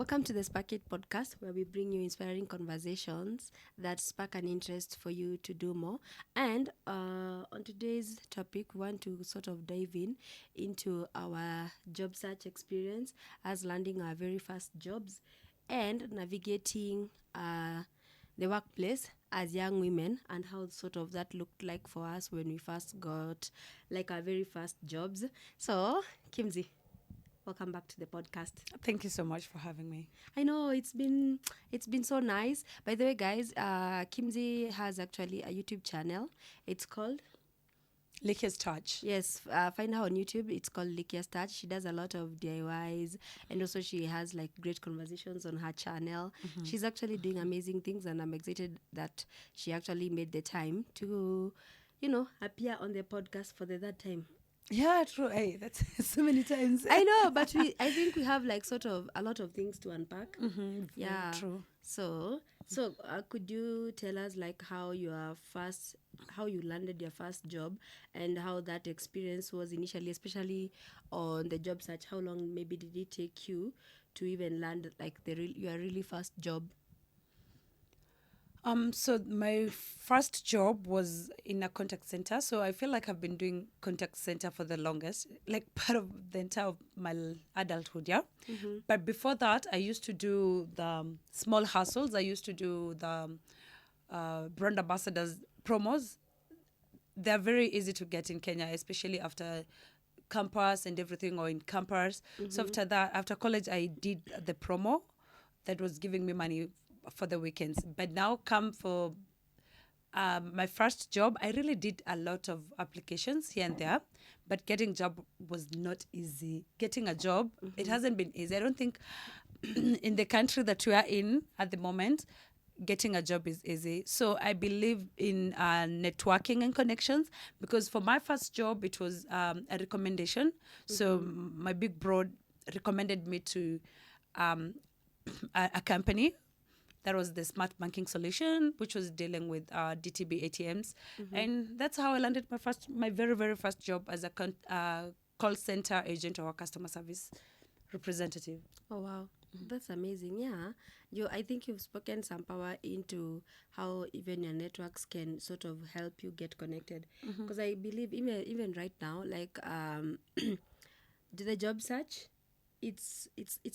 Welcome to the Spark It podcast, where we bring you inspiring conversations that spark an interest for you to do more. And on today's topic, we want to sort of dive into our job search experience as landing our very first jobs and navigating the workplace as young women, and how sort of that looked like for us when we first got like our very first jobs. So, Kimzy, welcome back to the podcast. Thank you so much for having me. I know it's been so nice. By the way, guys, Kimzy has actually a YouTube channel. It's called Likia's Touch. yes. Find her on YouTube. It's called Likia's Touch. She does a lot of DIYs, and also she has like great conversations on her channel. She's actually doing amazing things, and I'm excited that she actually made the time to, appear on the podcast for the third time. Yeah, true. Hey, that's so many times. I know, but I think we have like sort of a lot of things to unpack. Yeah. True. So could you tell us like how you landed your first job and how that experience was initially, especially on the job search? How long maybe did it take you to even land like your really first job? So my first job was in a contact center. So I feel like I've been doing contact center for the longest, like part of the entire of my adulthood, yeah. But before that, I used to do the small hustles. I used to do the brand ambassadors promos. They're very easy to get in Kenya, especially after campus and everything, or in campus. So after that, after college, I did the promo that was giving me money for the weekends. But now come for my first job, I really did a lot of applications here and there, but getting job was not easy. Getting a job, it hasn't been easy. I don't think in the country that we are in at the moment, getting a job is easy. So I believe in networking and connections, because for my first job, it was a recommendation. So my big bro recommended me to a company that was the smart banking solution, which was dealing with DTB ATMs. And that's how I landed my very, very first job as a call center agent or customer service representative. Oh wow, that's amazing. Yeah, I think you've spoken some power into how even your networks can sort of help you get connected. Because I believe even right now, like the job search, it's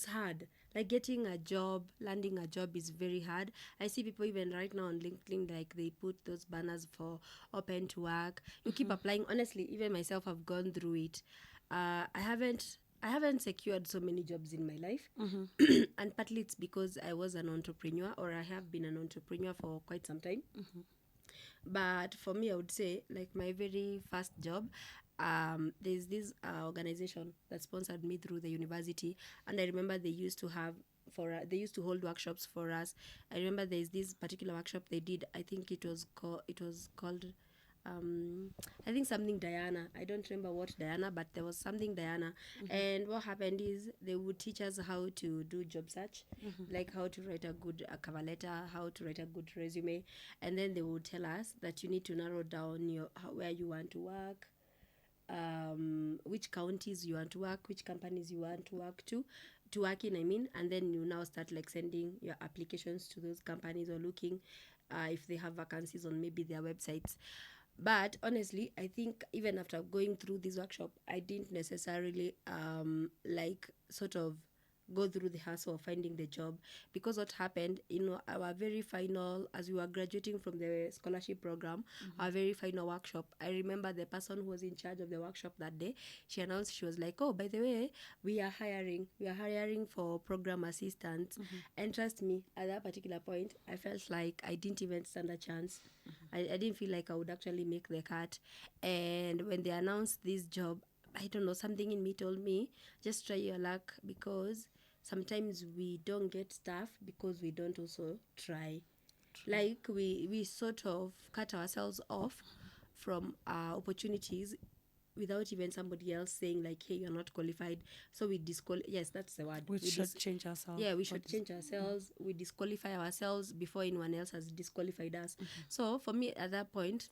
hard. Like getting a job, landing a job is very hard. I see people even right now on LinkedIn, like they put those banners for open to work. You keep applying. Honestly, even myself, I've gone through it. I haven't secured so many jobs in my life. And partly it's because I was an entrepreneur, or I have been an entrepreneur for quite some time. But for me, I would say like my very first job, there's this organization that sponsored me through the university, and I remember they used to have they used to hold workshops for us. I remember there's this particular workshop they did. I think it was called um I think something Diana. I don't remember what Diana, but there was something Diana. And what happened is they would teach us how to do job search, like how to write a good cover letter, how to write a good resume, and then they would tell us that you need to narrow down where you want to work, which counties you want to work, which companies you want to work in, I mean, and then you now start like sending your applications to those companies, or looking if they have vacancies on maybe their websites. But honestly, I think even after going through this workshop, I didn't necessarily like sort of go through the hassle of finding the job, because what happened, our very final, as we were graduating from the scholarship program, our very final workshop, I remember the person who was in charge of the workshop that day, she announced, she was like, oh, by the way, we are hiring for program assistants. And trust me, at that particular point, I felt like I didn't even stand a chance. I didn't feel like I would actually make the cut. And when they announced this job, I don't know, something in me told me, just try your luck, because sometimes we don't get stuff because we don't also try. Like we sort of cut ourselves off from opportunities without even somebody else saying like, hey, you're not qualified. So we yes, that's the word. We should change ourselves. Yeah, we should change ourselves. We disqualify ourselves before anyone else has disqualified us. So for me at that point,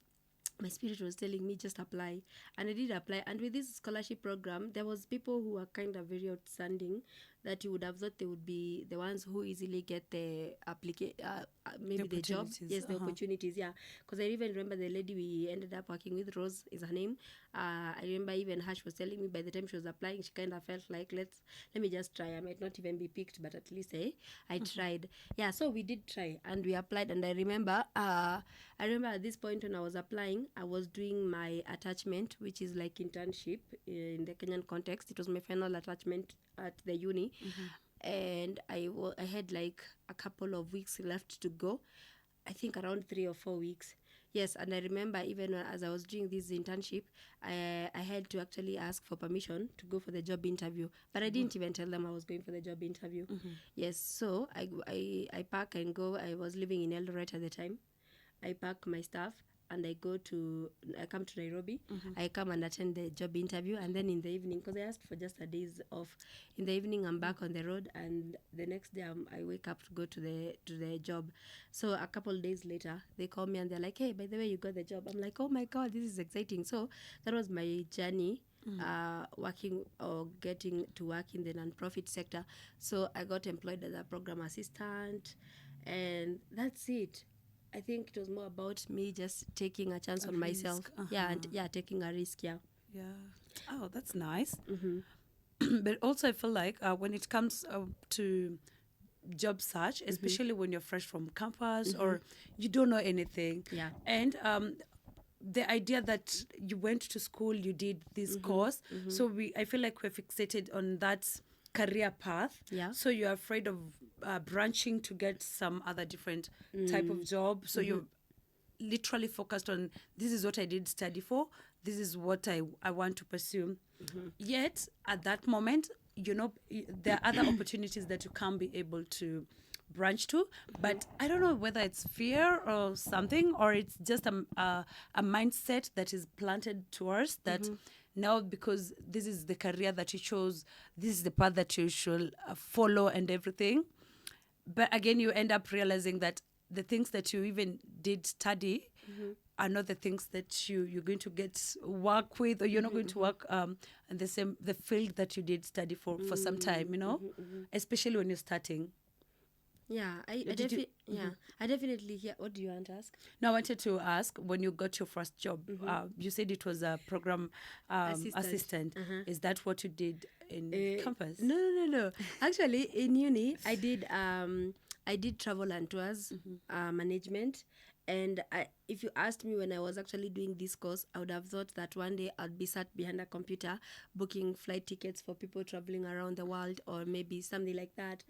my spirit was telling me just apply, and I did apply. And with this scholarship program, there was people who were kind of very outstanding. that you would have thought they would be the ones who easily get the maybe the job. opportunities, Yes, the opportunities. Yeah, because I even remember the lady we ended up working with, Rose is her name. I remember even her, she was telling me by the time she was applying, she kind of felt like let me just try. I might not even be picked, but at least I tried. Yeah, so we did try and we applied. And I remember at this point when I was applying, I was doing my attachment, which is like internship in the Kenyan context. It was my final attachment at the uni. And I had like a couple of weeks left to go. I think around 3 or 4 weeks. Yes, and I remember even as I was doing this internship, I had to actually ask for permission to go for the job interview. But I didn't even tell them I was going for the job interview. Yes, so I pack and go. I was living in Eldoret at the time. I pack my stuff and I come to Nairobi. I come and attend the job interview, and then in the evening, because I asked for just a days off, in the evening I'm back on the road, and the next day I wake up to go to the job. So a couple days later, they call me and they're like, "Hey, by the way, you got the job." I'm like, "Oh my God, this is exciting!" So that was my journey. Working or getting to work in the non-profit sector. So I got employed as a program assistant, and that's it. I think it was more about me just taking a chance on myself. Yeah, and taking a risk. Yeah. Yeah. Oh, that's nice. But also, I feel like when it comes to job search, especially when you're fresh from campus or you don't know anything, Yeah. and the idea that you went to school, you did this course, so I feel like we're fixated on that career path. Yeah. So you're afraid of branching to get some other different type of job. So you're literally focused on, this is what I did study for, this is what I want to pursue. Yet at that moment, there are other opportunities that you can't be able to branch to. But I don't know whether it's fear or something, or it's just a mindset that is planted towards that. Now, because this is the career that you chose, this is the path that you should follow and everything. But again, you end up realizing that the things that you even did study are not the things that you're going to get work with, or you're not going to work in the field that you did study for some time, especially when you're starting. Yeah, I definitely hear. What do you want to ask? No, I wanted to ask, when you got your first job, you said it was a program assistant. Is that what you did in campus? No. Actually, in uni, I did travel and tours management. And if you asked me when I was actually doing this course, I would have thought that one day I'd be sat behind a computer booking flight tickets for people traveling around the world, or maybe something like that.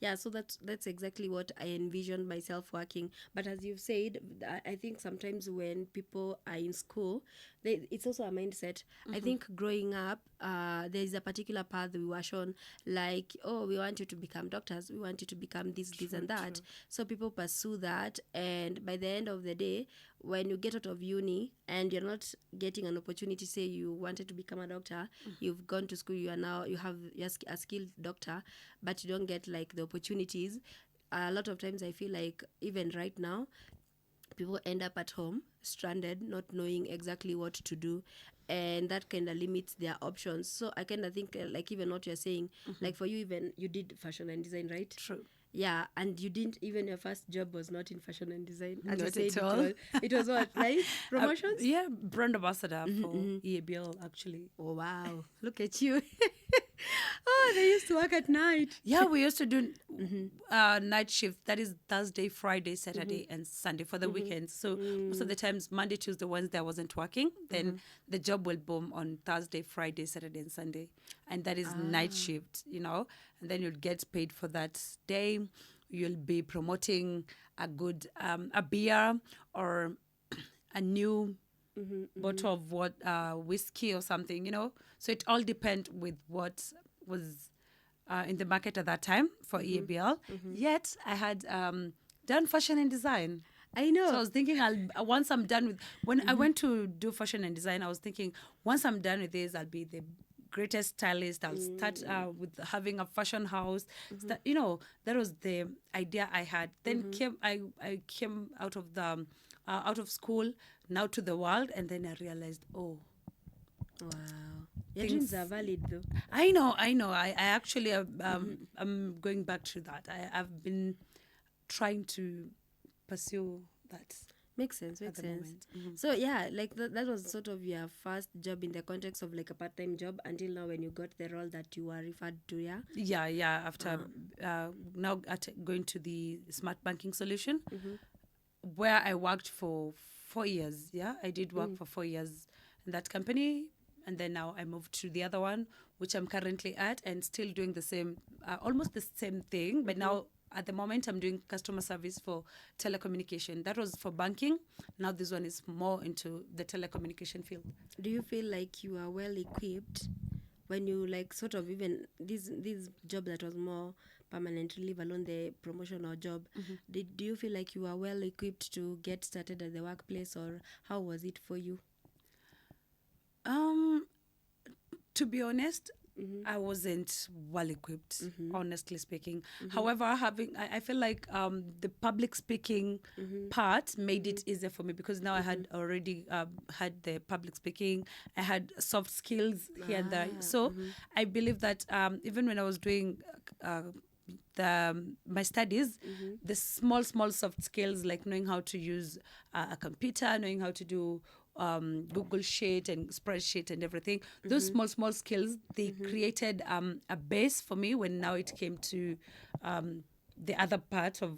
Yeah, so that's exactly what I envisioned myself working. But as you've said, I think sometimes when people are in school, it's also a mindset. I think growing up, there is a particular path we were shown, like, oh, we want you to become doctors, we want you to become this and that. So people pursue that, and by the end of the day, when you get out of uni and you're not getting an opportunity, say you wanted to become a doctor, you've gone to school, you're a skilled doctor, but you don't get like the opportunities. A lot of times I feel like even right now, people end up at home stranded, not knowing exactly what to do, and that kind of limits their options. So I kind of think like even what you're saying, like for you, even you did fashion and design, right? True. Yeah, and you didn't even, your first job was not in fashion and design. As Not you said, at all. it was what, like promotions? Yeah, brand ambassador for EABL, actually. Oh wow, look at you. Oh, they used to work at night. Yeah, we used to do night shift. That is Thursday, Friday, Saturday, and Sunday for the weekends. So most of the times, Monday, Tuesday, Wednesday, I wasn't working. Then the job will boom on Thursday, Friday, Saturday, and Sunday. And that is night shift, And then you'll get paid for that day. You'll be promoting a good a beer or a new bottle of whiskey or something, So it all depends with what was in the market at that time for EABL. Yet I had done fashion and design. I know. So I was thinking, once I'm done with, when I went to do fashion and design, I was thinking, once I'm done with this, I'll be the greatest stylist. I'll start with having a fashion house. That was the idea I had. Then I came out of school, now to the world, and then I realized, Wow. Your dreams are valid though. I know. I actually I'm going back to that. I've been trying to pursue that Makes sense, at makes the sense. moment. So yeah, like that was sort of your first job in the context of like a part-time job until now when you got the role that you were referred to, yeah? Yeah. After now going to the smart banking solution, where I worked for 4 years. Yeah, I did work for 4 years in that company, and then now I moved to the other one, which I'm currently at, and still doing the same, almost the same thing. But now at the moment, I'm doing customer service for telecommunication. That was for banking. Now this one is more into the telecommunication field. Do you feel like you are well equipped when you like sort of even this job that was more permanent, leave alone the promotional job, do you feel like you are well equipped to get started at the workplace, or how was it for you? Um, to be honest, I wasn't well equipped, honestly speaking. However, I feel like the public speaking part made it easier for me because now I had already had the public speaking. I had soft skills here and there. So I believe that even when I was doing my studies, the small soft skills like knowing how to use a computer, knowing how to do Google Sheet and spreadsheet and everything. Those small skills, they created a base for me when now it came to the other part of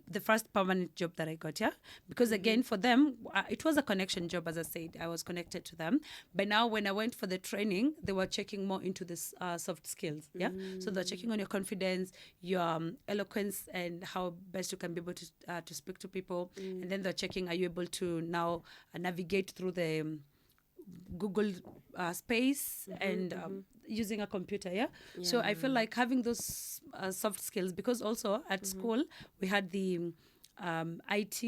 the first permanent job that I got, yeah? Because again, for them, it was a connection job, as I said. I was connected to them. But now when I went for the training, they were checking more into this soft skills, yeah? So they're checking on your confidence, your eloquence, and how best you can be able to speak to people. And then they're checking, are you able to now navigate through the Google space and using a computer, yeah? So I feel like having those soft skills, because also at school we had the IT,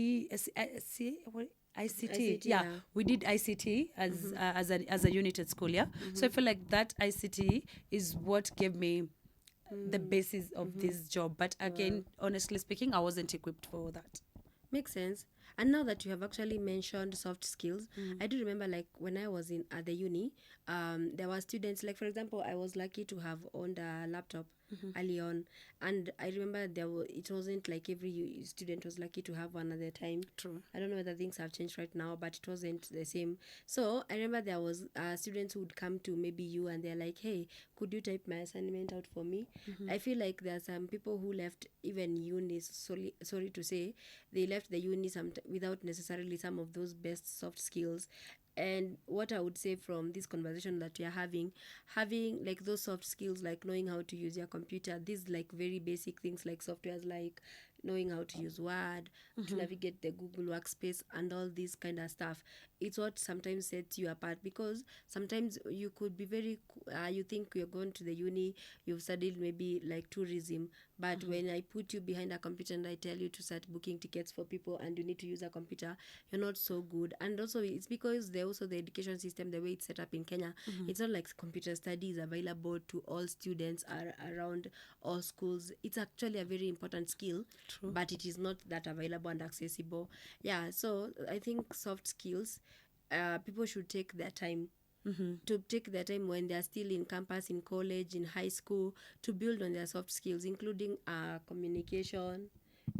ICT, yeah, we did ICT as a unit at school, yeah. So I feel like that ICT is what gave me the basis of this job. But again, honestly speaking, I wasn't equipped for that. Makes sense. And now that you have actually mentioned soft skills, I do remember like when I was in at the uni, there were students, like for example, I was lucky to have owned a laptop early on, and I remember it wasn't like every student was lucky to have one at the time. True. I don't know whether things have changed right now, but it wasn't the same. So I remember there was students who would come to maybe you and they're like, hey, could you type my assignment out for me? I feel like there are some people who left even uni, sorry to say, they left the uni without necessarily some of those best soft skills. And what I would say from this conversation that we are having like those soft skills, like knowing how to use your computer, these like very basic things like softwares, like knowing how to use Word, to navigate the Google Workspace and all this kind of stuff, it's what sometimes sets you apart. Because sometimes you could be you think you're going to the uni, you've studied maybe like tourism, but when I put you behind a computer and I tell you to start booking tickets for people and you need to use a computer, you're not so good. And also it's because the education system, the way it's set up in Kenya, it's not like computer study is available to all students around all schools. It's actually a very important skill. True. But it is not that available and accessible. Yeah, so I think soft skills, people should take their time to take their time when they're still in campus, in college, in high school, to build on their soft skills, including communication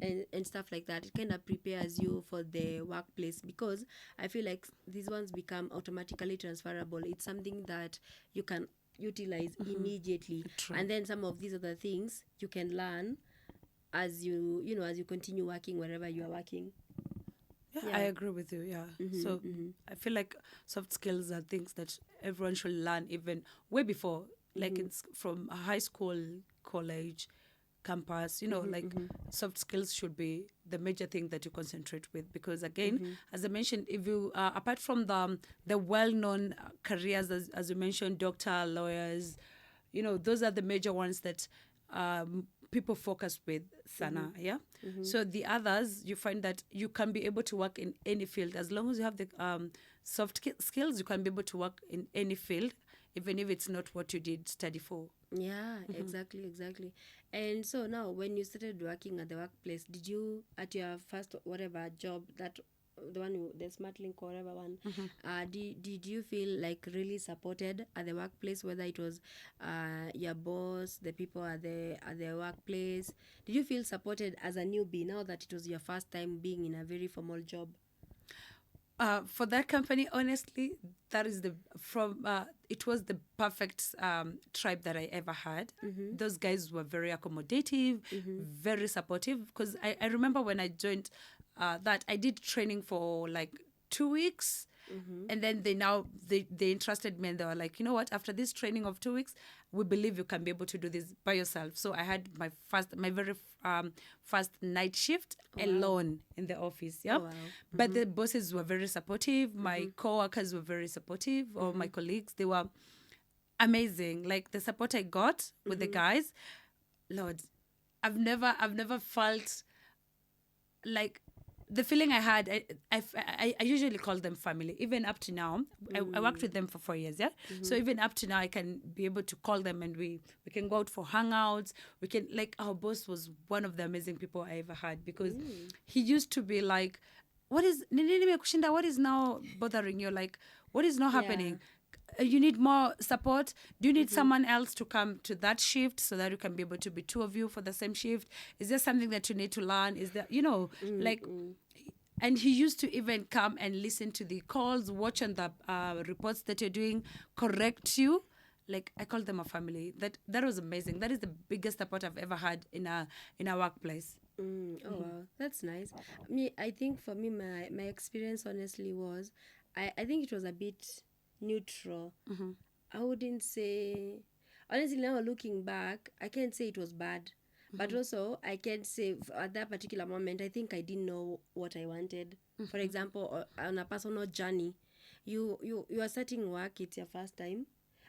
and stuff like that. It kind of prepares you for the workplace, because I feel like these ones become automatically transferable. It's something that you can utilize immediately. True. And then some of these other things you can learn as you continue working wherever you are working. Yeah, I agree with you. Yeah. So I feel like soft skills are things that everyone should learn even way before, like it's from high school, college, campus. Like soft skills should be the major thing that you concentrate with, because again, as I mentioned, if you apart from the well-known careers, as you mentioned, doctor, lawyers, those are the major ones that people focus with sana, yeah. So the others, you find that you can be able to work in any field as long as you have the soft skills. You can be able to work in any field, even if it's not what you did study for. Yeah, exactly. And so now when you started working at the workplace, did you, at your first whatever job that the one the smart link or whatever one, did you feel like really supported at the workplace, whether it was your boss, the people at the workplace? Did you feel supported as a newbie now that it was your first time being in a very formal job? For that company, honestly, that is it was the perfect tribe that I ever had. Those guys were very accommodative, very supportive. Because I remember when I joined that, I did training for like 2 weeks. And then they entrusted me, and they were like, you know what, after this training of 2 weeks, we believe you can be able to do this by yourself. So I had my very first night shift alone in the office. Yeah. Oh, wow. But the bosses were very supportive. My coworkers were very supportive, or my colleagues, they were amazing. Like the support I got with the guys, Lord, I've never felt like the feeling I had. I usually call them family. Even up to now, I worked with them for 4 years. Yeah, so even up to now, I can be able to call them, and we can go out for hangouts. We can, like, our boss was one of the amazing people I ever had, because he used to be like, what is now bothering you? Like, what is not happening? You need more support. Do you need someone else to come to that shift so that you can be able to be two of you for the same shift? Is there something that you need to learn? Is there, like, and he used to even come and listen to the calls, watch on the reports that you're doing, correct you. Like, I call them a family. That was amazing. That is the biggest support I've ever had in a workplace. Oh, wow, that's nice. I think for me, my experience honestly was, I think it was a bit neutral. I wouldn't say, honestly, now looking back, I can't say it was bad, but also I can't say at that particular moment, I think I didn't know what I wanted. For example, on a personal journey, you are starting work, it's your first time.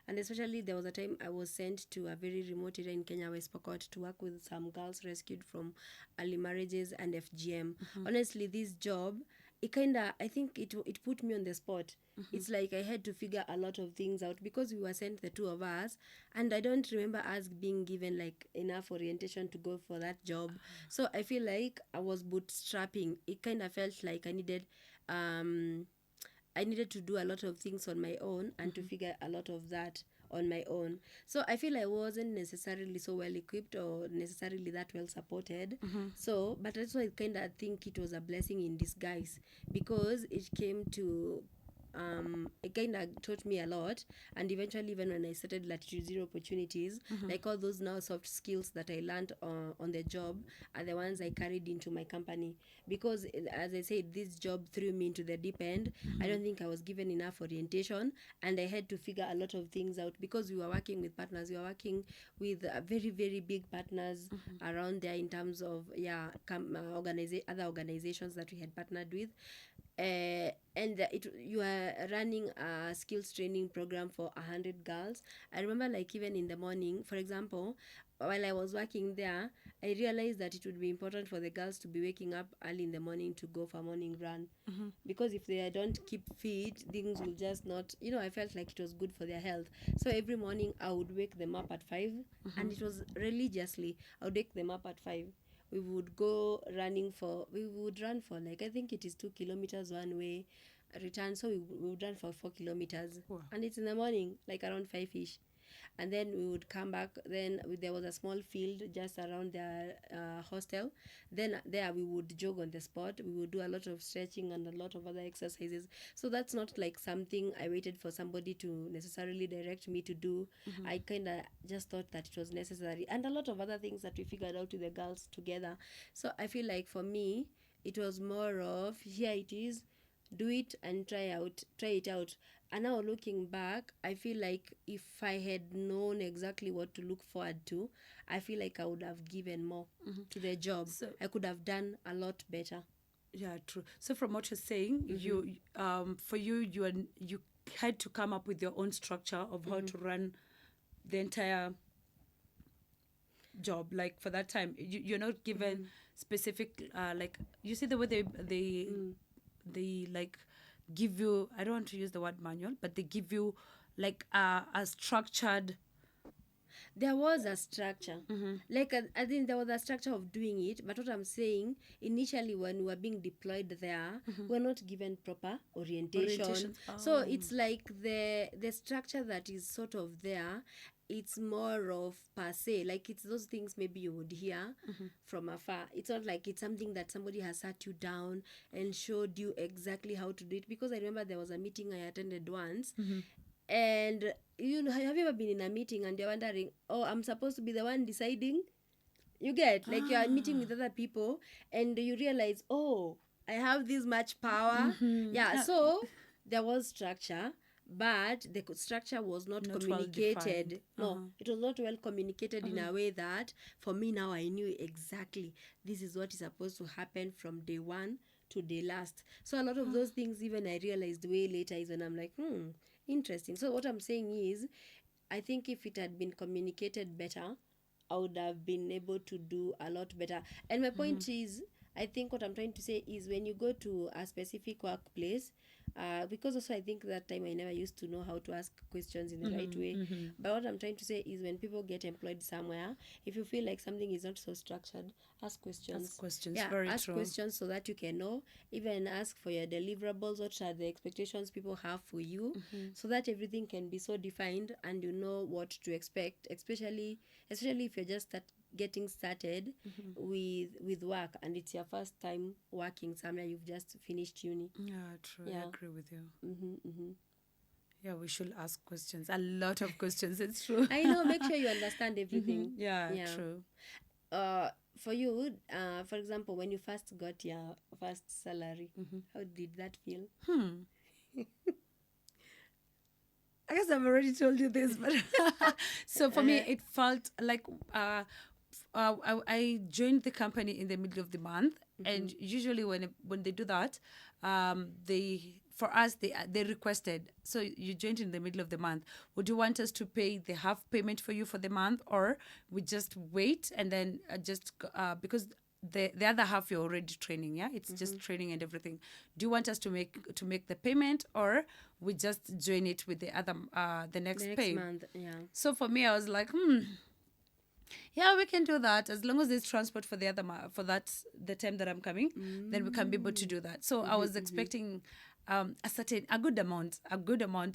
And especially there was a time I was sent to a very remote area in Kenya, West Pokot, to work with some girls rescued from early marriages and FGM. Honestly, this job, I think it put me on the spot. It's like I had to figure a lot of things out, because we were sent, the two of us, and I don't remember us being given like enough orientation to go for that job. So I feel like I was bootstrapping. It kind of felt like I needed to do a lot of things on my own, and to figure a lot of that on my own. So I feel I wasn't necessarily so well equipped, or necessarily that well supported. So, but that's why I kind of think it was a blessing in disguise, because it came to it kind of taught me a lot. And eventually, even when I started Latitude Zero Opportunities, like all those now soft skills that I learned on the job are the ones I carried into my company. Because as I said, this job threw me into the deep end. I don't think I was given enough orientation, and I had to figure a lot of things out, because we were working with partners. We were working with very, very big partners around there, in terms of other organizations that we had partnered with. And you are running a skills training program for 100 girls. I remember, like, even in the morning, for example, while I was working there, I realized that it would be important for the girls to be waking up early in the morning to go for a morning run. Because if they don't keep fit, things will just not, I felt like it was good for their health. So every morning I would wake them up at 5, and it was religiously, I would wake them up at 5. We would run for, like, I think it is 2 kilometers one way, return. So we would run for 4 kilometers. Wow. And it's in the morning, like around 5ish. And then we would come back. Then there was a small field just around the hostel. Then there we would jog on the spot. We would do a lot of stretching and a lot of other exercises. So that's not like something I waited for somebody to necessarily direct me to do. I kind of just thought that it was necessary, and a lot of other things that we figured out with the girls together. So I feel like for me, it was more of, here it is, do it and try it out. And now looking back, I feel like if I had known exactly what to look forward to, I feel like I would have given more to the job. So I could have done a lot better. yeah, true. So from what you're saying, you for you had to come up with your own structure of how to run the entire job. Like, for that time, you're not given specific like, you see the way they like give you, I don't want to use the word manual, but they give you like a structured there was a structure. Like I think there was a structure of doing it, but what I'm saying, initially when we were being deployed there, we're not given proper orientation. So it's like the structure that is sort of there, it's more of per se, like it's those things maybe you would hear from afar. It's not like it's something that somebody has sat you down and showed you exactly how to do it. Because I remember there was a meeting I attended once, and you know, have you ever been in a meeting and you're wondering, oh, I'm supposed to be the one deciding? You get like you're meeting with other people and you realize, oh, I have this much power. Yeah, so there was structure, but the structure was not Not well communicated. defined. No, it was not well communicated in a way that for me now I knew exactly this is what is supposed to happen from day one to day last. So a lot of those things even I realized way later is when I'm like, interesting. So what I'm saying is, I think if it had been communicated better, I would have been able to do a lot better. And my point is, I think what I'm trying to say is when you go to a specific workplace, because also I think that time I never used to know how to ask questions in the right way. But what I'm trying to say is when people get employed somewhere, if you feel like something is not so structured, ask questions. Ask questions, Yeah, very ask true. questions so that you can know. Even ask for your deliverables, what are the expectations people have for you, so that everything can be so defined and you know what to expect, especially if you're just getting started with work and it's your first time working somewhere, you've just finished uni. Yeah, true. Yeah. I agree with you. Yeah, we should ask questions. A lot of questions. It's true. I know, make sure you understand everything. Yeah, Yeah. true. For you, for example, when you first got your first salary, how did that feel? I guess I've already told you this, but so for me, it felt like I joined the company in the middle of the month, and usually when they do that, they for us they requested, so you joined in the middle of the month. Would you want us to pay the half payment for you for the month, or we just wait and then because the other half you're already training, yeah, it's just training and everything. Do you want us to make the payment, or we just join it with the other the next The next pay month, yeah. So for me I was like, yeah, we can do that as long as there's transport for the other for that the time that I'm coming, then we can be able to do that. So I was expecting a good amount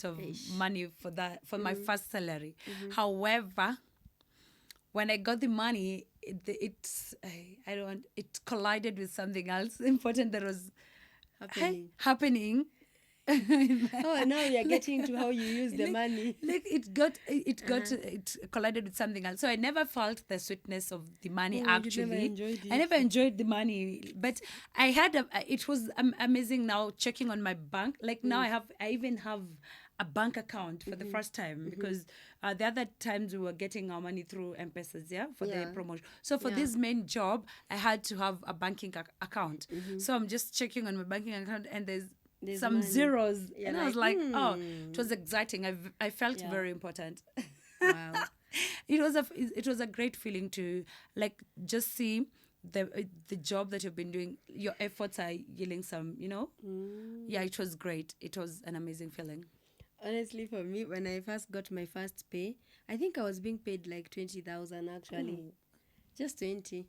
of money for that, for my first salary. However, when I got the money, it collided with something else important that was happening. Oh, now we are getting to how you use the money. Like it collided with something else. So I never felt the sweetness of the money. Actually, you never enjoyed it. I never enjoyed the money, but I had it was amazing. Now checking on my bank, like now I even have a bank account for the first time, because the other times we were getting our money through M-Pesas, for the promotion. So for this main job, I had to have a banking account. So I'm just checking on my banking account, and there's some money. zeros. You're And I was like, oh, it was exciting. I felt very important. Wow. It was a great feeling to like just see the job that you've been doing, your efforts are yielding some, Yeah, it was great. It was an amazing feeling. Honestly, for me, when I first got my first pay, I think I was being paid like 20,000 actually. Just 20.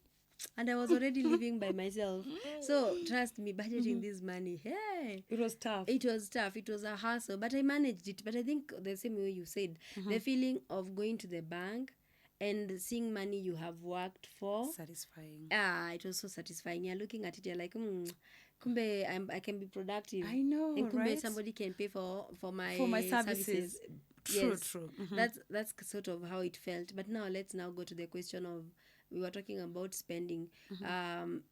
And I was already living by myself. So, trust me, budgeting this money, hey. It was tough. It was tough. It was a hassle, but I managed it. But I think the same way you said, the feeling of going to the bank and seeing money you have worked for. Satisfying. It was so satisfying. You're looking at it, you're like, kumbe I can be productive. I know, and kumbe right? somebody can pay for my services. True. That's sort of how it felt. But now let's now go to the question of, we were talking about spending.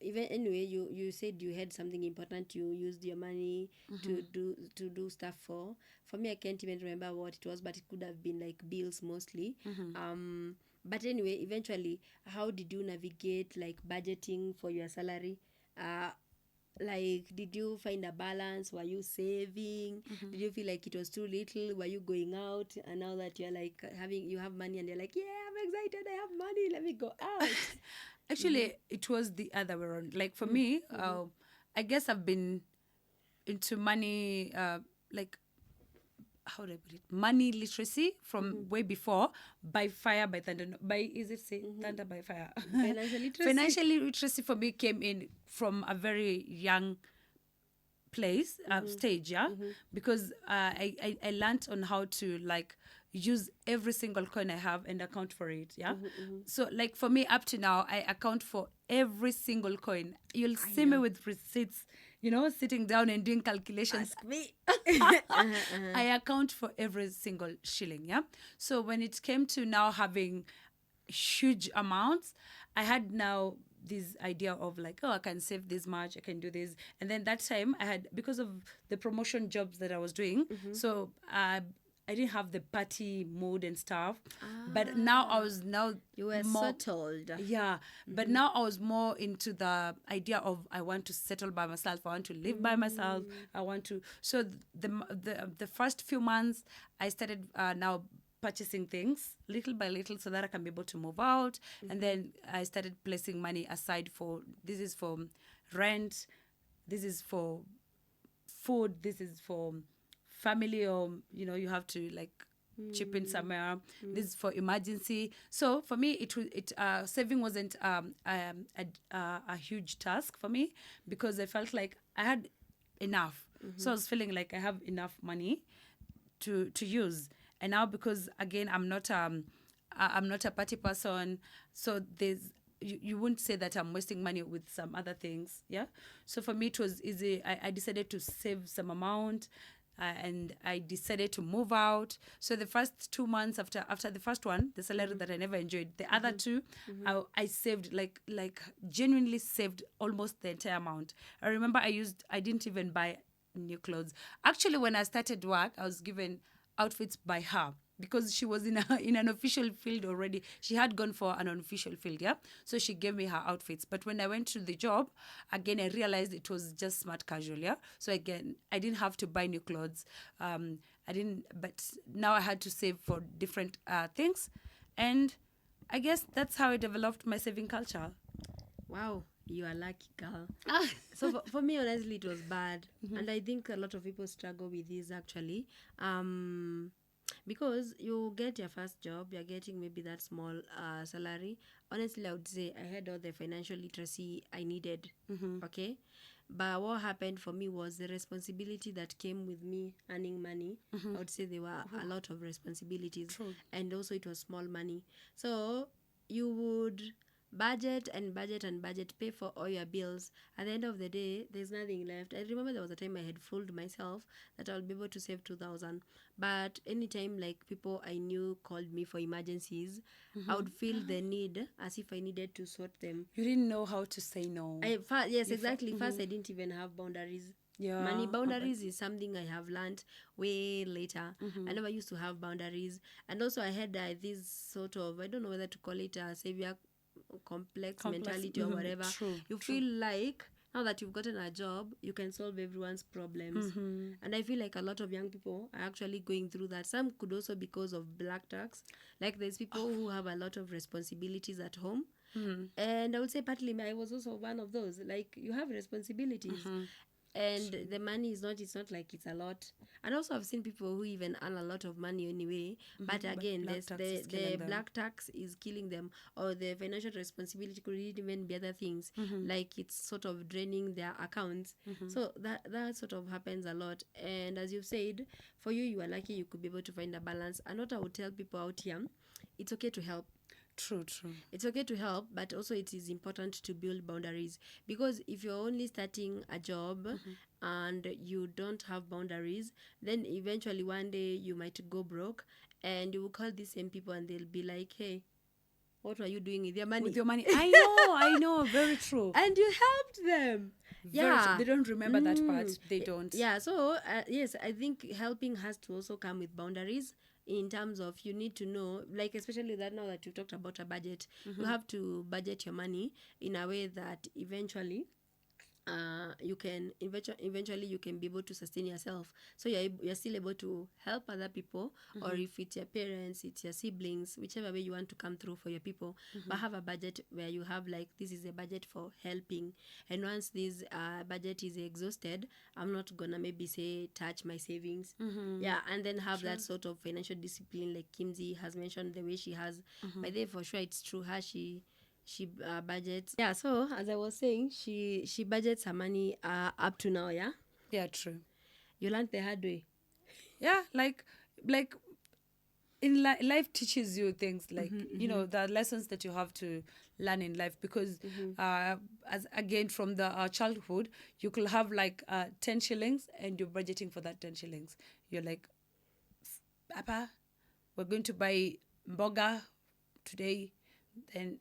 Even anyway, you said you had something important you used your money to do stuff for. For me, I can't even remember what it was, but it could have been like bills mostly. But anyway, eventually, how did you navigate like budgeting for your salary? Like, did you find a balance? Were you saving? Did you feel like it was too little? Were you going out? And now that you're like you have money and you're like, yeah, I'm excited, I have money, let me go out. Actually, it was the other way around. Like for me, I guess I've been into money, like how do I put it? Money literacy from way before, by fire, by thunder. Is it say thunder by fire? Financial literacy. Financial literacy for me came in from a very young place, stage, yeah, because I learned on how to like use every single coin I have and account for it, yeah. So like for me up to now, I account for every single coin. You'll see me with receipts, sitting down and doing calculations. Ask me. I account for every single shilling, yeah. So when it came to now having huge amounts, I had now this idea of like, oh, I can save this much, I can do this. And then that time I had, because of the promotion jobs that I was doing, so I didn't have the party mood and stuff. But now I was You were more, settled. yeah. But now I was more into the idea of I want to settle by myself. I want to live by myself. I want to. So the first few months I started now purchasing things little by little so that I can be able to move out. And then I started placing money aside for, this is for rent, this is for food, this is for family, or you have to like chip in somewhere, this is for emergency. So for me saving wasn't a huge task for me, because I felt like I had enough. So I was feeling like I have enough money to use. And now, because again I'm not a party person, so there's you wouldn't say that I'm wasting money with some other things, yeah. So for me it was easy. I decided to save some amount, and I decided to move out. So the first 2 months after the first one, the salary that I never enjoyed, the other two, I saved like genuinely saved almost the entire amount. I remember I didn't even buy new clothes. Actually, when I started work, I was given outfits by her, because she was in an official field already. She had gone for an unofficial field, yeah. So she gave me her outfits. But when I went to the job, again, I realized it was just smart casual, yeah. So again, I didn't have to buy new clothes. But now I had to save for different things. And I guess that's how I developed my saving culture. Wow, you are lucky, girl. So for me, honestly, it was bad. And I think a lot of people struggle with this actually. Because you get your first job, you're getting maybe that small salary. Honestly, I would say I had all the financial literacy I needed. Okay. But what happened for me was the responsibility that came with me earning money. I would say there were a lot of responsibilities. True. And also it was small money. So you would budget and budget and budget, pay for all your bills. At the end of the day, there's nothing left. I remember there was a time I had fooled myself that I'll be able to save 2,000. But anytime like people I knew called me for emergencies, I would feel the need as if I needed to sort them. You didn't know how to say no. Yes, exactly. First, I didn't even have boundaries. Yeah. Money boundaries is something I have learned way later. I never used to have boundaries. And also I had this sort of, I don't know whether to call it a savior complex mentality or whatever. True. You feel like now that you've gotten a job, you can solve everyone's problems. And I feel like a lot of young people are actually going through that. Some could also because of black tax. Like there's people who have a lot of responsibilities at home. And I would say partly I was also one of those. Like you have responsibilities. And the money is not, it's not like it's a lot. And also I've seen people who even earn a lot of money anyway, but again the black tax is killing them, or the financial responsibility could even be other things, like it's sort of draining their accounts. So that sort of happens a lot. And as you've said, for you are lucky you could be able to find a balance. And what I would tell people out here, it's okay to help. True. It's okay to help, but also it is important to build boundaries, because if you're only starting a job and you don't have boundaries, then eventually one day you might go broke, and you will call these same people and they'll be like, hey, what were you doing with your money? I know, very true. And you helped them. They don't remember that part. They don't. Yeah, so yes, I think helping has to also come with boundaries, in terms of you need to know, like especially that now that you talked about a budget, you have to budget your money in a way that eventually you can eventually you can be able to sustain yourself, so you're still able to help other people, or if it's your parents, it's your siblings, whichever way you want to come through for your people. But have a budget where you have like, this is a budget for helping, and once this budget is exhausted, I'm not gonna maybe say touch my savings. Yeah, and then have that sort of financial discipline like Kimzy has mentioned, the way she has. By the way, for sure it's true, her she budgets. Yeah, so as I was saying, she budgets her money up to now. Yeah, Yeah, true. you learned the hard way. Yeah, like in life teaches you things like you know, the lessons that you have to learn in life, because as again from the childhood, you could have like 10 shillings and you're budgeting for that 10 shillings. You're like, Papa, we're going to buy mboga today, and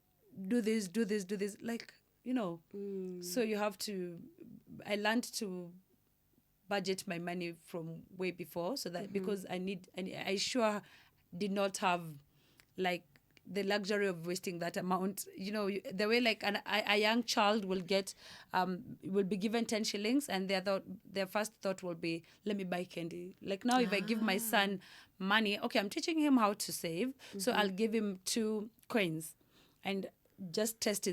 do this, do this, do this, like, you know. So you have to, I learned to budget my money from way before, so that because I sure did not have like the luxury of wasting that amount, you know, the way like a young child will get will be given 10 shillings, and their first thought will be, let me buy candy. Like now, if I give my son money, okay, I'm teaching him how to save, so I'll give him 2 coins and just test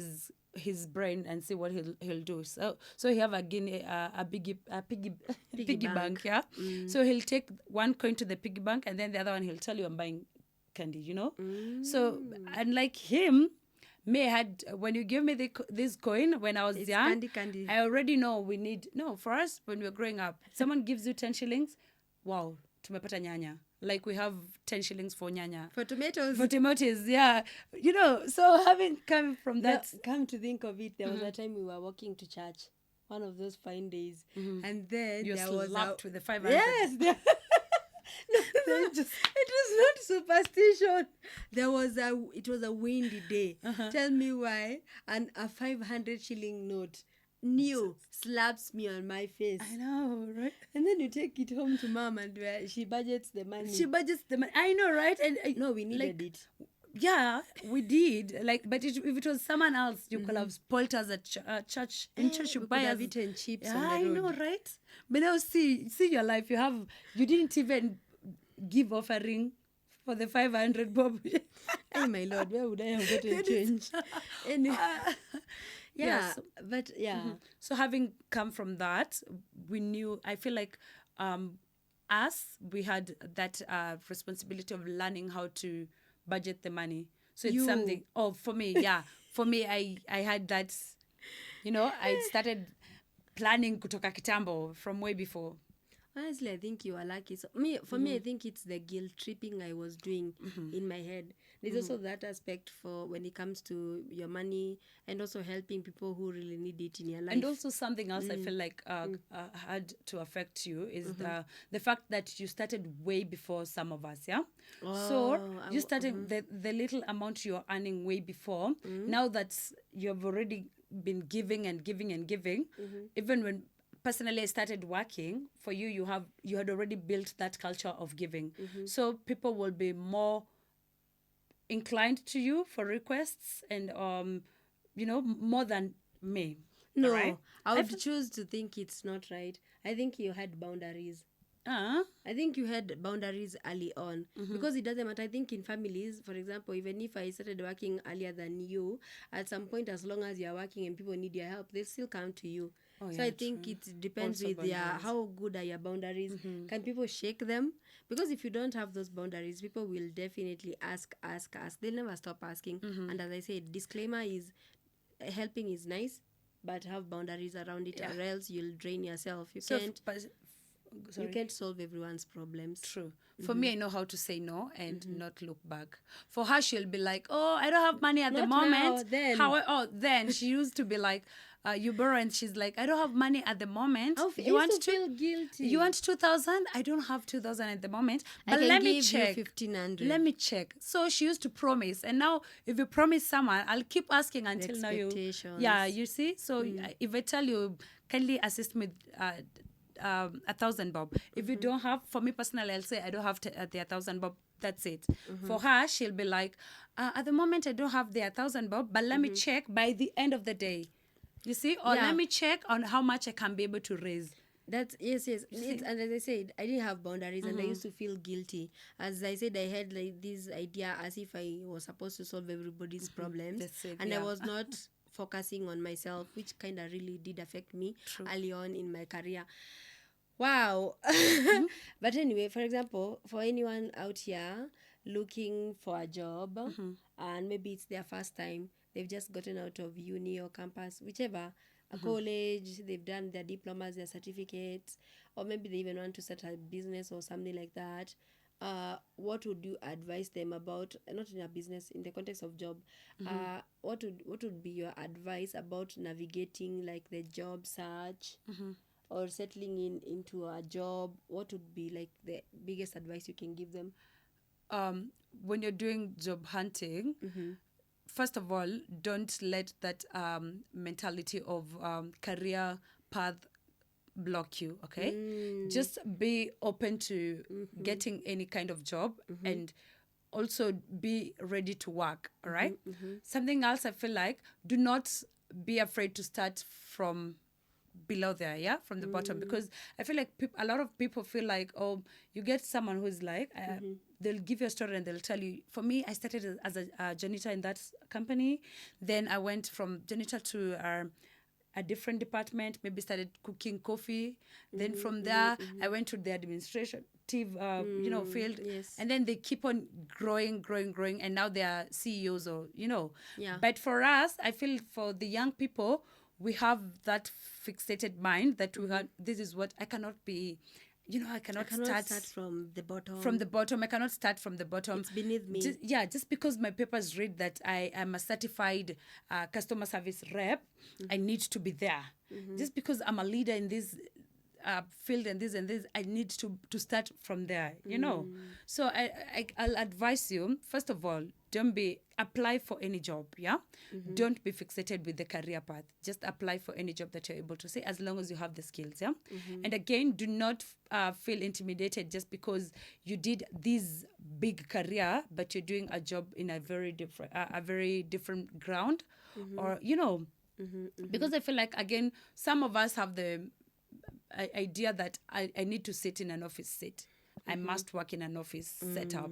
his brain and see what he'll do. So he have a piggy bank, yeah. So he'll take 1 coin to the piggy bank, and then the other one he'll tell you, I'm buying candy, you know. So unlike him, me had, when you give me this coin when I was It's young, candy. I already know we need, no, for us when we were growing up, someone gives you 10 shillings, wow, tumepata nyanya. Like we have 10 shillings for nyanya. For tomatoes. For tomatoes, yeah. You know, so having come from that. Come to think of it, there was a time we were walking to church, one of those fine days, and then You're there was slapped with the 500. Yes, it was not superstition. It was a windy day. Tell me why. And a 500 shilling note slaps me on my face. I know, right? And then you take it home to mom, and she budgets the money. I know, right? And no, we needed it. Yeah, we did. Like, but if it was someone else, you could have spoilt us at church. In church, you buy have us eaten chips Yeah, on the I road. know, right? But now see your life. You didn't even give offering for the 500 bob. Hey, my lord, where would I have gotten change? Anyway. Yeah, but yeah. So having come from that, we knew, I feel like we had that responsibility of learning how to budget the money. So it's something, for me, yeah. For me, I had that, you know, I started planning kutoka kitambo from way before. Honestly, I think you are lucky. So for me, I think it's the guilt tripping I was doing in my head. There's also that aspect for when it comes to your money, and also helping people who really need it in your life. And also something else I feel like had to affect you is the fact that you started way before some of us, yeah? So you started the little amount you're earning way before. Now that you've already been giving and giving and giving, even when personally I started working, for you had already built that culture of giving. So people will be more inclined to you for requests, and you know, more than me. No, right? I would choose to think it's not right. I think you had boundaries. I think you had boundaries early on, because it doesn't matter. I think in families, for example, even if I started working earlier than you, at some point, as long as you're working and people need your help, they still come to you. So I think it depends also with how good are your boundaries. Can people shake them? Because if you don't have those boundaries, people will definitely ask. They'll never stop asking. And as I said, disclaimer is, helping is nice, but have boundaries around it, or else you'll drain yourself. You can't solve everyone's problems. True. For me, I know how to say no and not look back. For her, she'll be like, oh, I don't have money at the moment. Then she used to be like, you borrow, and she's like, I don't have money at the moment. You want to feel guilty. You want 2,000? I don't have 2,000 at the moment. But let me check. 1,500. Let me check. So she used to promise, and now if you promise someone, I'll keep asking until now you. Yeah, you see. So if I tell you, kindly assist me. 1,000 bob. If you don't have, for me personally, I'll say I don't have the 1,000 bob. That's it. For her, she'll be like, at the moment I don't have the 1,000 bob, but let me check by the end of the day. You see, or let me check on how much I can be able to raise. That's yes. And as I said, I didn't have boundaries, and I used to feel guilty. As I said, I had like this idea as if I was supposed to solve everybody's problems, and I was not focusing on myself, which kind of really did affect me early on in my career. Wow. But anyway, for example, for anyone out here looking for a job, and maybe it's their first time, they've just gotten out of uni or campus, whichever, a college, they've done their diplomas, their certificates, or maybe they even want to start a business or something like that. What would you advise them about, not in a business, in the context of job? What would be your advice about navigating like the job search, or settling into a job? What would be like the biggest advice you can give them? When you're doing job hunting, first of all, don't let that mentality of career path block you, okay? Just be open to getting any kind of job, and also be ready to work, all right? Something else I feel like, do not be afraid to start from below there, yeah, from the bottom, because I feel like a lot of people feel like, oh, you get someone who's like, they'll give you a story and they'll tell you, for me, I started as a janitor in that company, then I went from janitor to a different department, maybe started cooking coffee, then from there I went to the administrative field, and then they keep on growing, and now they are CEOs, or but for us, I feel, for the young people, we have that fixated mind that this is what I cannot be, I cannot start from the bottom. I cannot start from the bottom. It's beneath me. Just because my papers read that I am a certified customer service rep, I need to be there. Just because I'm a leader in this field and this, I need to start from there, So I'll advise you, first of all, apply for any job, yeah? Don't be fixated with the career path. Just apply for any job that you're able to say, as long as you have the skills, yeah? And again, do not feel intimidated just because you did this big career, but you're doing a job in a very different ground, or, because I feel like, again, some of us have the idea that I need to sit in an office seat. I must work in an office setup.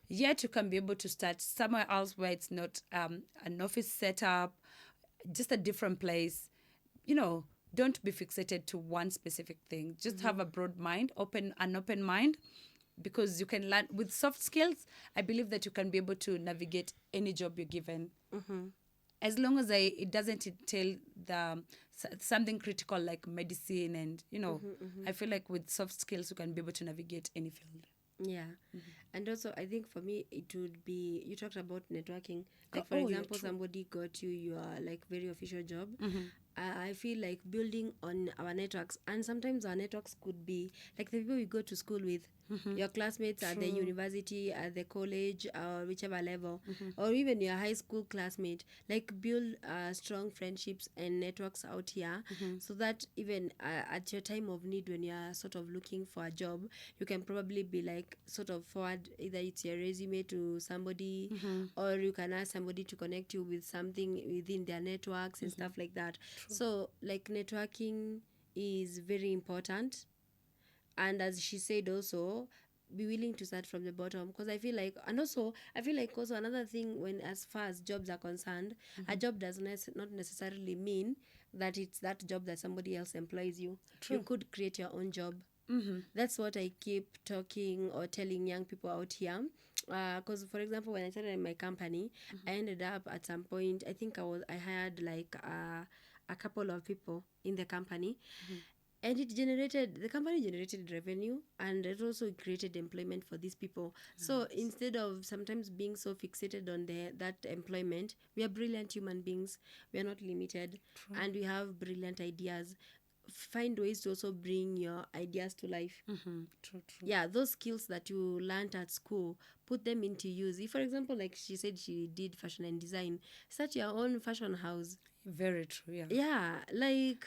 Yet you can be able to start somewhere else where it's not an office setup, just a different place. Don't be fixated to one specific thing. Just have a broad mind, an open mind, because you can learn with soft skills. I believe that you can be able to navigate any job you're given. As long as it doesn't entail something critical like medicine, and I feel like with soft skills you can be able to navigate any field. Yeah. And also, I think for me, it would be, you talked about networking. Like, for example, somebody got you your like very official job. I feel like building on our networks, and sometimes our networks could be like the people we go to school with, your classmates at the university, at the college, or whichever level, or even your high school classmate. Like, build strong friendships and networks out here, so that even at your time of need, when you're sort of looking for a job, you can probably be like sort of forward, either it's your resume to somebody, or you can ask somebody to connect you with something within their networks and stuff like that. So like, networking is very important. And as she said, also be willing to start from the bottom, because I feel like also another thing, when as far as jobs are concerned, a job does not necessarily mean that it's that job that somebody else employs you. You could create your own job. That's what I keep talking or telling young people out here. Because for example, when I started in my company, I ended up at some point, I think I hired like a couple of people in the company, and the company generated revenue, and it also created employment for these people. So instead of sometimes being so fixated on that employment, we are brilliant human beings. We are not limited. And we have brilliant ideas. Find ways to also bring your ideas to life. Yeah, those skills that you learned at school, put them into use. If, for example, like she said, she did fashion and design, start your own fashion house. Very true. Yeah, like,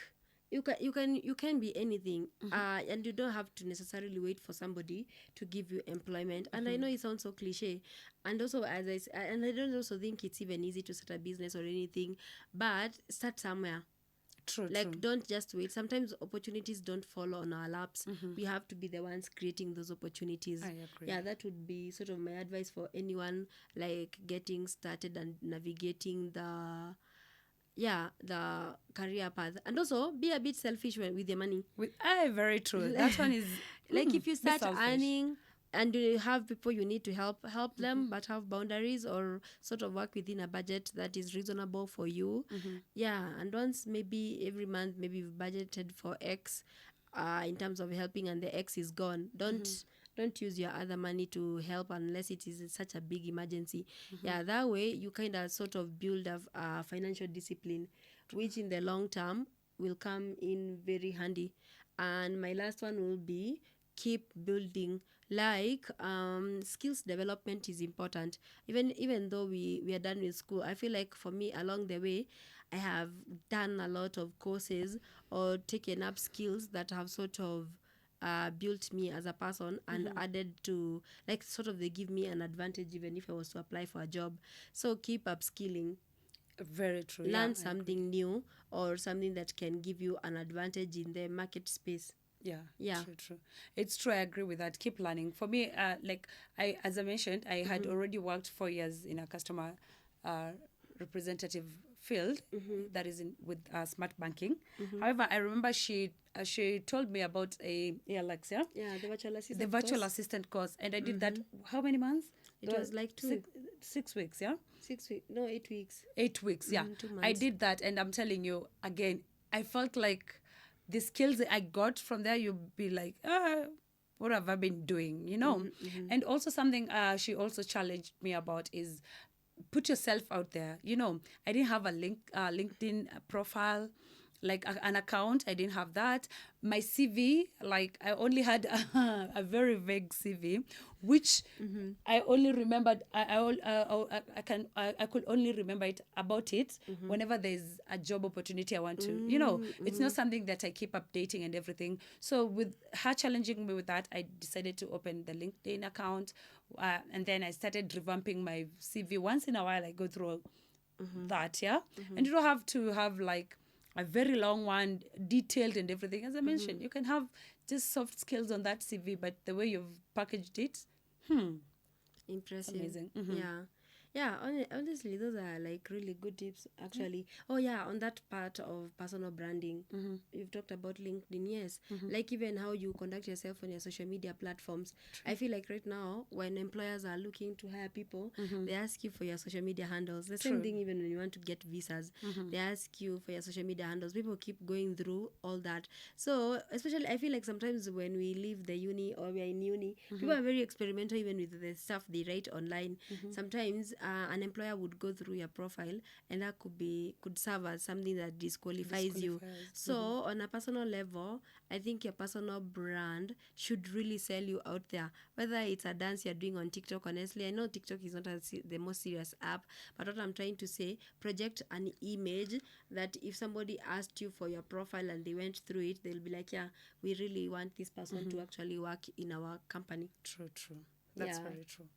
you can be anything, and you don't have to necessarily wait for somebody to give you employment. And I know it sounds so cliche, and also, and I don't also think it's even easy to start a business or anything, but start somewhere. True, Like, true. don't just wait. Sometimes opportunities don't fall on our laps. We have to be the ones creating those opportunities. I agree. Yeah, that would be sort of my advice for anyone like getting started and navigating the career path. And also be a bit selfish with your money. Very true. That one is Like, if you be start selfish. earning and you have people you need to help them, but have boundaries, or sort of work within a budget that is reasonable for you. Yeah, and once maybe every month, maybe you've budgeted for X in terms of helping, and the X is gone. Don't use your other money to help unless it is such a big emergency. Yeah, that way you kind of sort of build a financial discipline, which in the long term will come in very handy. And my last one will be keep building. Like, skills development is important. Even though we are done with school, I feel like for me along the way I have done a lot of courses or taken up skills that have sort of built me as a person and added to, like, sort of they give me an advantage even if I was to apply for a job. So keep upskilling, Very true. Yeah, learn I agree. something new or something that can give you an advantage in the market space. Yeah, Yeah. true. It's true. I agree with that. Keep learning. For me, as I mentioned, I had already worked 4 years in a customer uh, representative field, that is in with smart banking. However, I remember she told me about Alexia, Yeah, the virtual assistant the virtual course. assistant course, and I did that. How many months? It was like 6 weeks. Yeah, 6 weeks, no, 8 weeks. 8 weeks. Yeah, 2 I months. did that, and I'm telling you again, I felt like the skills that I got from there, you'd be like, what have I been doing? And also something she also challenged me about is put yourself out there. I didn't have a LinkedIn profile, like an account. I didn't have that. My CV, like I only had a very vague CV, which I only remembered. I could only remember it about it whenever there's a job opportunity I want to. It's not something that I keep updating and everything. So with her challenging me with that, I decided to open the LinkedIn account, and then I started revamping my CV. Once in a while, I go through that, yeah, and you don't have to have like a very long one, detailed and everything. As I mentioned, you can have just soft skills on that CV, but the way you've packaged it, Impressive. amazing. Yeah, honestly, those are like really good tips actually. Oh yeah, on that part of personal branding, you've talked about LinkedIn. Yes, like even how you conduct yourself on your social media platforms. I feel like right now when employers are looking to hire people, they ask you for your social media handles. The same True. thing even when you want to get visas, they ask you for your social media handles. People keep going through all that. So especially I feel like sometimes when we leave the uni or we are in uni, people are very experimental even with the stuff they write online. Sometimes an employer would go through your profile and that could serve as something that disqualifies you. Disqualifies. So on a personal level, I think your personal brand should really sell you out there, whether it's a dance you're doing on TikTok. Honestly, I know TikTok is not the most serious app, but what I'm trying to say, project an image that if somebody asked you for your profile and they went through it, they'll be like, yeah, we really want this person to actually work in our company. True. That's Yeah. very true.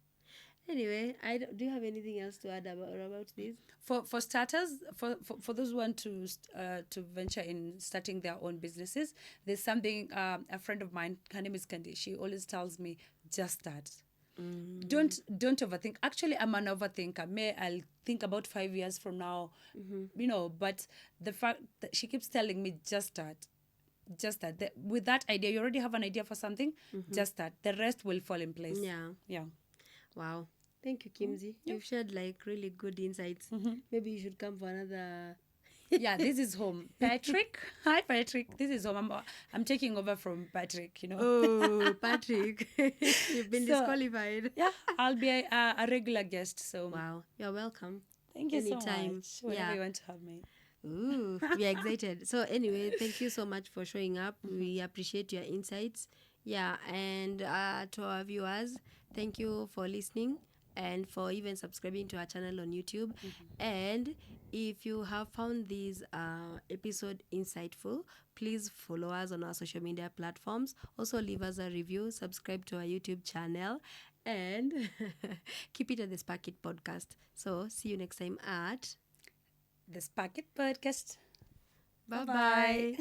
Anyway, do you have anything else to add about this? For starters, for those who want to venture in starting their own businesses, there's something, a friend of mine, her name is Candy, she always tells me, just start. Don't overthink. Actually, I'm an overthinker. I'll think about 5 years from now, but the fact that she keeps telling me, just start. With that idea, you already have an idea for something, just start. The rest will fall in place. Yeah. Wow. Thank you, Kimzy. You've shared like really good insights. Maybe you should come for another. Yeah, this is home. Patrick. Hi, Patrick. This is home. I'm taking over from Patrick, Oh, Patrick. You've been disqualified. Yeah, I'll be a regular guest. So Wow. You're welcome. Thank you Anytime. so much. Whenever you want to have me. Ooh, we are excited. So anyway, thank you so much for showing up. We appreciate your insights. Yeah, and to our viewers, thank you for listening and for even subscribing to our channel on YouTube. And if you have found this episode insightful, please follow us on our social media platforms. Also leave us a review, subscribe to our YouTube channel, and keep it at the Spark It podcast. So see you next time at The Spark It Podcast. Bye-bye.